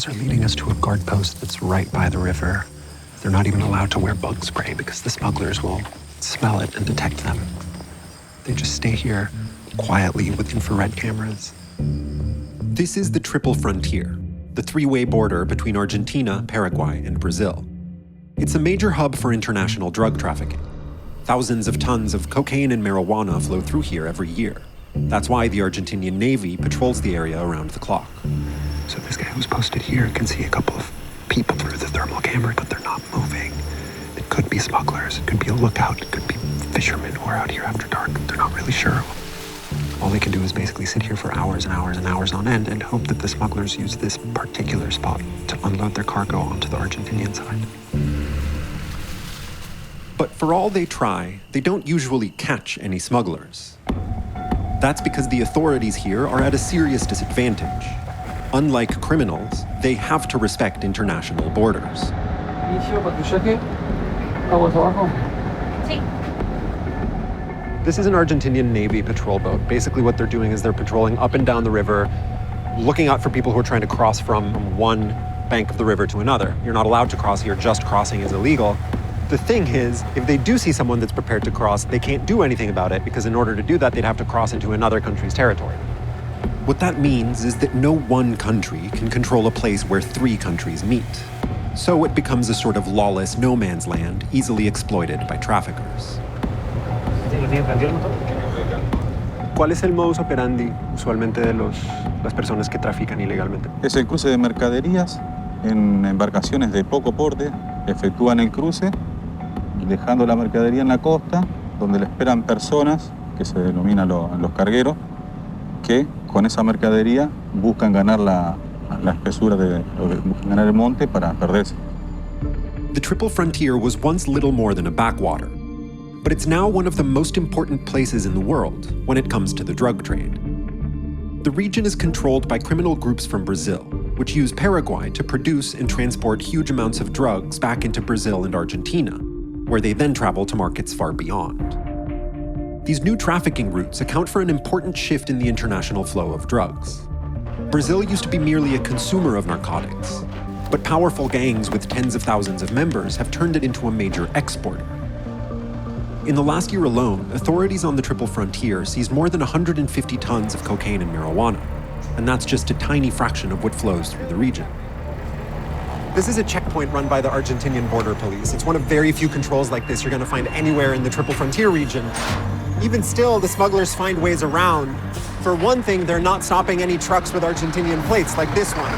guys are leading us to a guard post that's right by the river. They're not even allowed to wear bug spray because the smugglers will smell it and detect them. They just stay here quietly with infrared cameras. This is the Triple Frontier, the three-way border between Argentina, Paraguay, and Brazil. It's a major hub for international drug trafficking. Thousands of tons of cocaine and marijuana flow through here every year. That's why the Argentinian Navy patrols the area around the clock. So this guy who's posted here can see a couple of people through the thermal camera, but they're not moving. It could be smugglers, it could be a lookout, it could be fishermen who are out here after dark. They're not really sure. All they can do is basically sit here for hours and hours and hours on end and hope that the smugglers use this particular spot to unload their cargo onto the Argentinian side. But for all they try, they don't usually catch any smugglers. That's because the authorities here are at a serious disadvantage. Unlike criminals, they have to respect international borders. This is an Argentinian Navy patrol boat. Basically what they're doing is they're patrolling up and down the river, looking out for people who are trying to cross from one bank of the river to another. You're not allowed to cross here, just crossing is illegal. The thing is, if they do see someone that's prepared to cross, they can't do anything about it because in order to do that, they'd have to cross into another country's territory. What that means is that no one country can control a place where three countries meet. So it becomes a sort of lawless no man's land, easily exploited by traffickers. ¿Cuál es el modus operandi usualmente de las personas que trafican ilegalmente? Es el cruce de mercaderías en embarcaciones de poco porte, efectúan el cruce dejando la mercadería en la costa, donde le esperan personas, que se denominan los cargueros, que con esa mercadería buscan ganar la espesura, buscan ganar el monte para perderse. The Triple Frontier was once little more than a backwater, but it's now one of the most important places in the world when it comes to the drug trade. The region is controlled by criminal groups from Brazil, which use Paraguay to produce and transport huge amounts of drugs back into Brazil and Argentina, where they then travel to markets far beyond. These new trafficking routes account for an important shift in the international flow of drugs. Brazil used to be merely a consumer of narcotics, but powerful gangs with tens of thousands of members have turned it into a major exporter. In the last year alone, authorities on the Triple Frontier seized more than 150 tons of cocaine and marijuana, and that's just a tiny fraction of what flows through the region. This is a checkpoint run by the Argentinian Border Police. It's one of very few controls like this you're going to find anywhere in the Triple Frontier region. Even still, the smugglers find ways around. For one thing, they're not stopping any trucks with Argentinian plates like this one.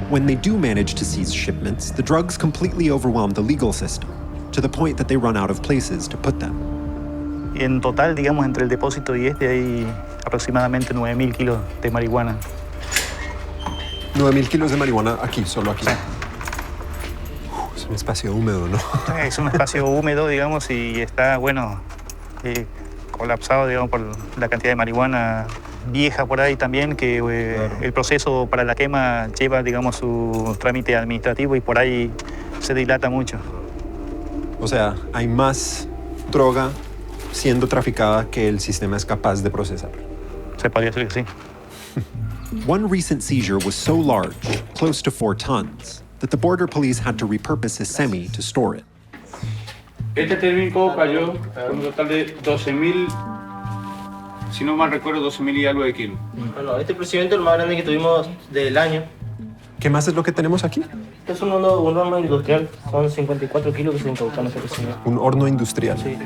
When they do manage to seize shipments, the drugs completely overwhelm the legal system, to the point that they run out of places to put them. En total, digamos, entre el depósito y este hay aproximadamente 9.000 kilos de marihuana. 9.000 kilos de marihuana aquí, solo aquí. Sí. Es un espacio húmedo, ¿no? Es un espacio húmedo, digamos, y está, bueno, colapsado, digamos, por la cantidad de marihuana vieja por ahí también, que claro. El proceso para la quema lleva, digamos, su trámite administrativo y por ahí se dilata mucho. O sea, hay más droga siendo traficada que el sistema es capaz de procesar. Se podría decir que sí. One recent seizure was so large, close to 4 tons, that the border police had to repurpose a semi to store it. Este térmico cayó con un total de 12.000, si no mal recuerdo, 12.000 y algo de kilos. Bueno, este procedimiento es el más grande que tuvimos del año. ¿Qué más es lo que tenemos aquí? Este es un horno industrial, son 54 kilos que se incautaron en este procedimiento. Un horno industrial. Sí.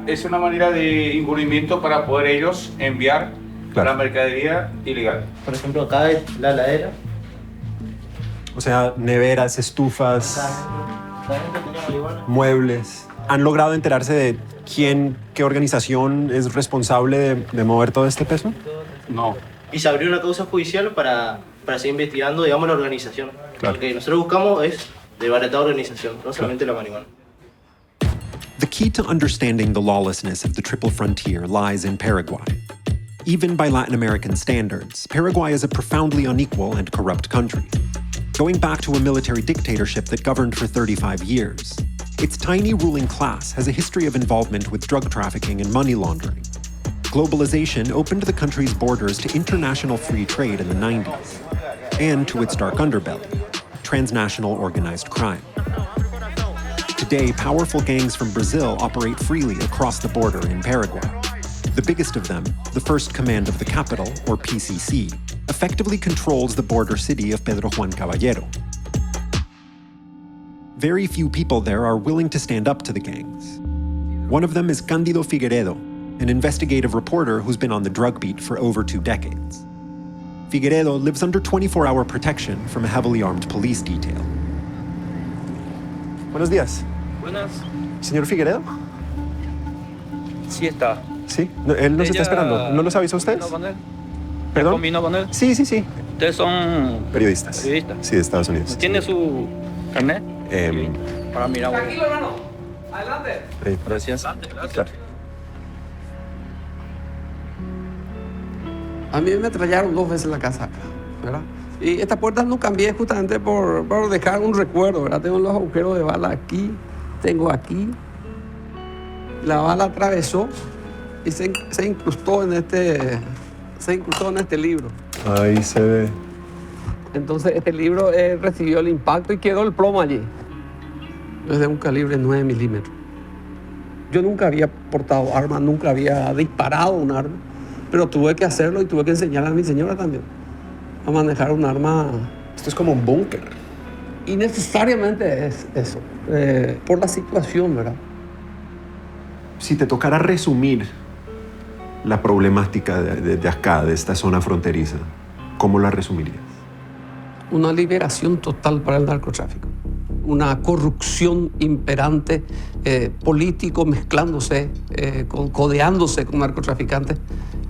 Es una manera de encubrimiento para poder ellos enviar claro. la mercadería ilegal. Por ejemplo, acá es la heladera. O sea, neveras, estufas, muebles. ¿Han logrado enterarse de qué organización es responsable de mover todo este peso? No. Y se abrió una causa judicial para seguir investigando, digamos, la organización. Claro. Lo que nosotros buscamos es desbaratar la organización, no solamente la marihuana. The key to understanding the lawlessness of the Triple Frontier lies in Paraguay. Even by Latin American standards, Paraguay is a profoundly unequal and corrupt country. Going back to a military dictatorship that governed for 35 years, its tiny ruling class has a history of involvement with drug trafficking and money laundering. Globalization opened the country's borders to international free trade in the 90s. and to its dark underbelly, transnational organized crime. Today, powerful gangs from Brazil operate freely across the border in Paraguay. The biggest of them, the First Command of the Capital, or PCC, effectively controls the border city of Pedro Juan Caballero. Very few people there are willing to stand up to the gangs. One of them is Cândido Figueiredo, an investigative reporter who's been on the drug beat for over 2 decades. Figueiredo lives under 24-hour protection from a heavily armed police detail. Buenos días. Buenas. ¿Señor Figueiredo? Sí está. Sí, él nos está esperando. ¿No los avisa usted? ¿Vino con él? ¿Perdón? ¿Combinó con él? Sí. Ustedes son Periodistas. periodistas. Sí, de Estados Unidos. ¿Tiene su carnet? Em, Para mirar. Tranquilo, hermano. Adelante. Gracias. claro. A mí me trajeron 2 veces la casa acá, ¿verdad? Y estas puertas no cambié justamente por dejar un recuerdo, ¿verdad? Tengo los agujeros de bala aquí, tengo aquí. La bala atravesó y se incrustó en este libro. Ahí se ve. Entonces este libro recibió el impacto y quedó el plomo allí. Es de un calibre 9 milímetros. Yo nunca había portado arma, nunca había disparado un arma, pero tuve que hacerlo y tuve que enseñarle a mi señora también a manejar un arma. Esto es como un búnker. Y necesariamente es eso, por la situación, ¿verdad? Si te tocara resumir la problemática de acá, de esta zona fronteriza, ¿cómo la resumirías? Una liberación total para el narcotráfico. Una corrupción imperante, político mezclándose, codeándose con narcotraficantes,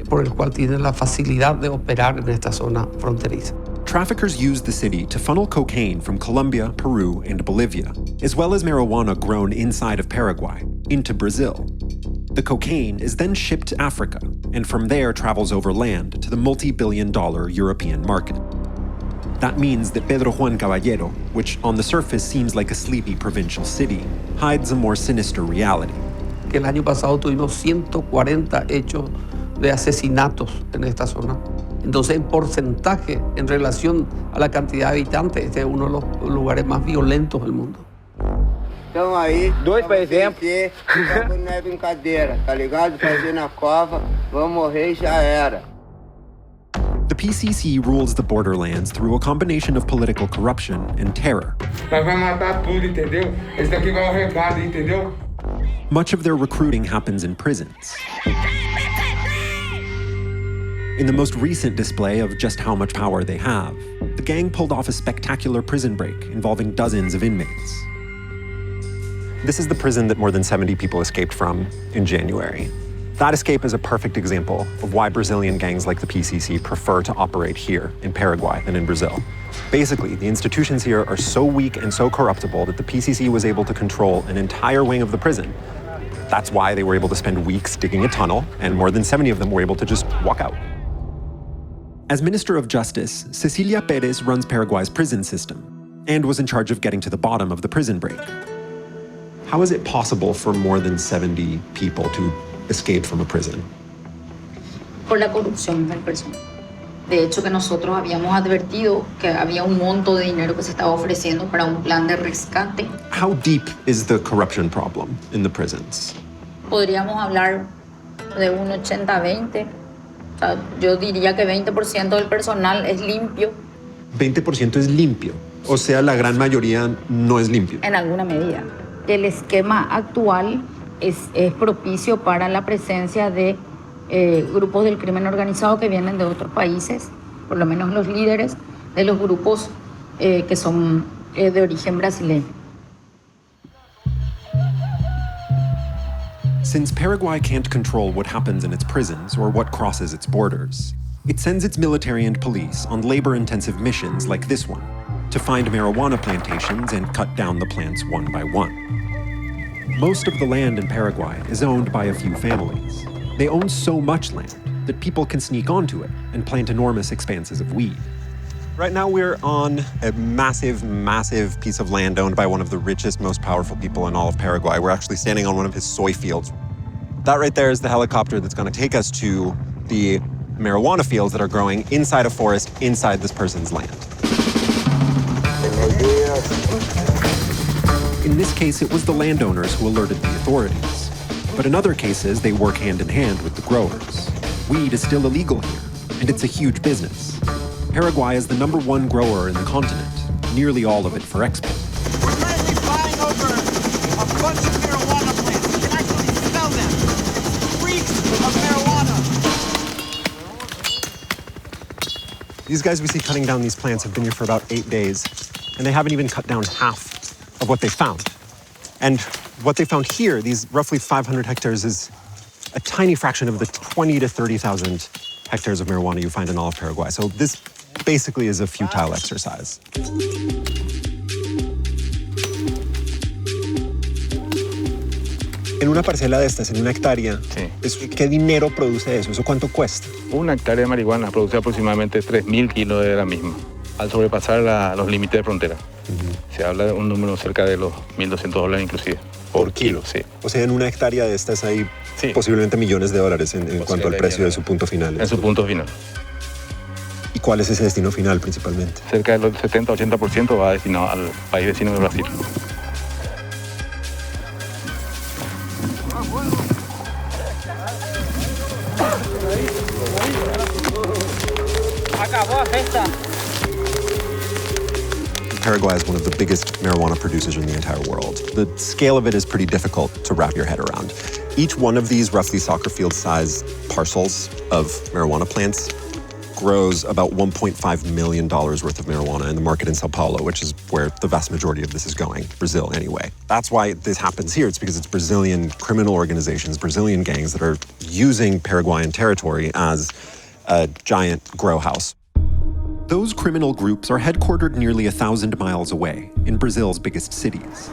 por el cual tienen la facilidad de operar en esta zona fronteriza. Traffickers use the city to funnel cocaine from Colombia, Peru, and Bolivia, as well as marijuana grown inside of Paraguay, into Brazil. The cocaine is then shipped to Africa, and from there travels overland to the multi-billion-dollar European market. That means that Pedro Juan Caballero, which on the surface seems like a sleepy provincial city, hides a more sinister reality. Que el año pasado tuvimos 140 hechos de asesinatos en esta zona. Entonces, en porcentaje, en relación a la cantidad de habitantes, este es uno de los lugares más violentos del mundo. Então aí, 2 por exemplo, não é brincadeira, tá ligado? Fazer na cova, vamos morrer e já era. The PCC rules the borderlands through a combination of political corruption and terror. Nós vamos matar tudo, entendeu? Esse daqui vai ao recado, entendeu? Much of their recruiting happens in prisons. In the most recent display of just how much power they have, the gang pulled off a spectacular prison break involving dozens of inmates. This is the prison that more than 70 people escaped from in January. That escape is a perfect example of why Brazilian gangs like the PCC prefer to operate here in Paraguay than in Brazil. Basically, the institutions here are so weak and so corruptible that the PCC was able to control an entire wing of the prison. That's why they were able to spend weeks digging a tunnel, and more than 70 of them were able to just walk out. As Minister of Justice, Cecilia Pérez runs Paraguay's prison system and was in charge of getting to the bottom of the prison break. How is it possible for more than 70 people to escape from a prison? Por la corrupción del personal. De hecho, que nosotros habíamos advertido que había un monto de dinero que se estaba ofreciendo para un plan de rescate. How deep is the corruption problem in the prisons? Podríamos hablar de un 80-20. O sea, yo diría que 20% del personal es limpio. 20% es limpio. O sea, la gran mayoría no es limpio. En alguna medida. El esquema actual es propicio para la presencia de grupos del crimen organizado que vienen de otros países, por lo menos los líderes de los grupos que son de origen brasileño. Since Paraguay can't control what happens in its prisons or what crosses its borders, it sends its military and police on labor-intensive missions like this one, to find marijuana plantations and cut down the plants one by one. Most of the land in Paraguay is owned by a few families. They own so much land that people can sneak onto it and plant enormous expanses of weed. Right now we're on a massive, massive piece of land owned by one of the richest, most powerful people in all of Paraguay. We're actually standing on one of his soy fields. That right there is the helicopter that's going to take us to the marijuana fields that are growing inside a forest inside this person's land. In this case, it was the landowners who alerted the authorities. But in other cases, they work hand in hand with the growers. Weed is still illegal here, and it's a huge business. Paraguay is the #1 grower in the continent, nearly all of it for export. We're currently flying over a bunch of marijuana plants. You can actually smell them. It's freaks of marijuana. These guys we see cutting down these plants have been here for about 8 days, and they haven't even cut down half of what they found. And what they found here, these roughly 500 hectares, is a tiny fraction of the 20 to 30,000 hectares of marijuana you find in all of Paraguay. So this basically is a futile exercise. En una parcela de estas, en una hectárea, Sí. ¿qué dinero produce eso? ¿Eso cuánto cuesta? Una hectárea de marihuana produce aproximadamente 3.000 kilos de la misma, al sobrepasar los límites de frontera. Se habla de un número cerca de los $1.200 inclusive. Por kilo, sí. O sea, en una hectárea de estas hay posiblemente millones de dólares en cuanto al precio de su punto final. En su punto final. ¿Y cuál es ese destino final principalmente? Cerca del 70-80% va destinado al país vecino de Brasil. Acabó a festa. Paraguay is one of the biggest marijuana producers in the entire world. The scale of it is pretty difficult to wrap your head around. Each one of these roughly soccer field-sized parcels of marijuana plants grows about $1.5 million worth of marijuana in the market in Sao Paulo, which is where the vast majority of this is going, Brazil anyway. That's why this happens here. It's because it's Brazilian criminal organizations, Brazilian gangs that are using Paraguayan territory as a giant grow house. Those criminal groups are headquartered nearly 1,000 miles away, in Brazil's biggest cities.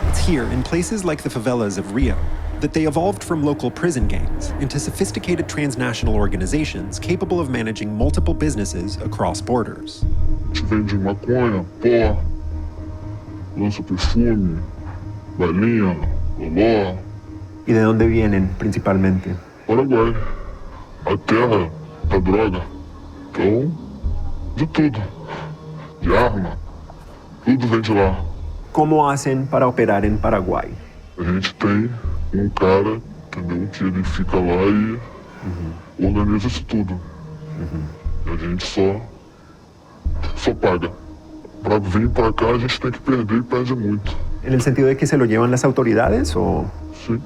It's here, in places like the favelas of Rio, that they evolved from local prison gangs into sophisticated transnational organizations capable of managing multiple businesses across borders. Vende maconha, pó, lança perfume, balinha, loló. ¿Y de dónde vienen principalmente? Paraguai, a terra da droga. Então, de tudo. De arma, tudo vem de lá. ¿Cómo hacen para operar en Paraguay? A gente tem cara, entendeu? Que ele fica lá e organiza isso tudo. E a gente só paga. Para vir para cá a gente tem que perder e perde muito. ¿En el sentido de que se lo llevan las autoridades o...? Sí,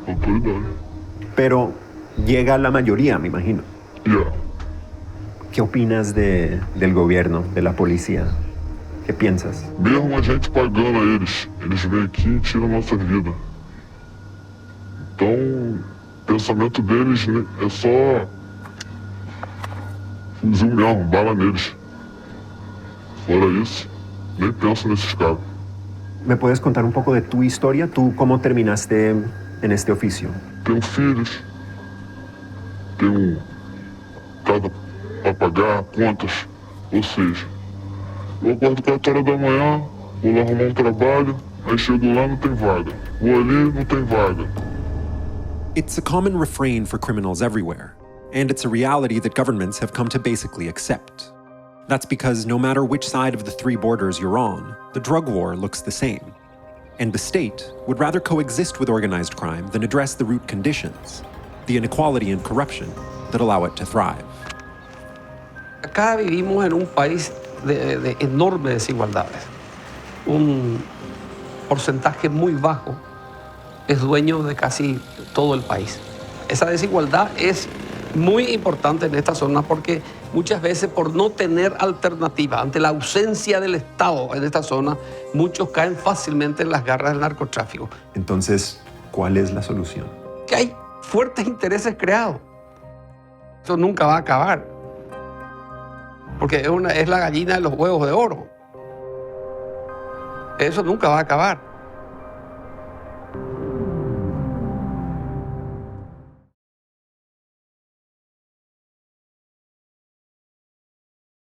autoridade. Pero llega la mayoría, me imagino. Yeah. ¿Qué opinas del gobierno, de la policía? ¿Qué piensas? Mesmo a gente pagando a eles vêm aqui e tiram a nossa vida. Então, o pensamento deles é só fuzil mesmo, bala neles. Fora isso, nem penso nesses caras. ¿Me puedes contar un poco de tu historia? ¿Tú cómo terminaste en este oficio? Tenho filhos, tenho casa para pagar, contas, ou seja, eu acordo 4 horas da manhã, vou lá arrumar trabalho, aí chego lá não tem vaga, vou ali não tem vaga. It's a common refrain for criminals everywhere, and it's a reality that governments have come to basically accept. That's because no matter which side of the 3 borders you're on, the drug war looks the same. And the state would rather coexist with organized crime than address the root conditions, the inequality and corruption that allow it to thrive. Acá vivimos en un país de enormes desigualdades. Un porcentaje muy bajo es dueño de casi todo el país. Esa desigualdad es muy importante en esta zona porque muchas veces por no tener alternativa, ante la ausencia del Estado en esta zona, muchos caen fácilmente en las garras del narcotráfico. Entonces, ¿cuál es la solución? Que hay fuertes intereses creados. Eso nunca va a acabar. Porque es la gallina de los huevos de oro. Eso nunca va a acabar.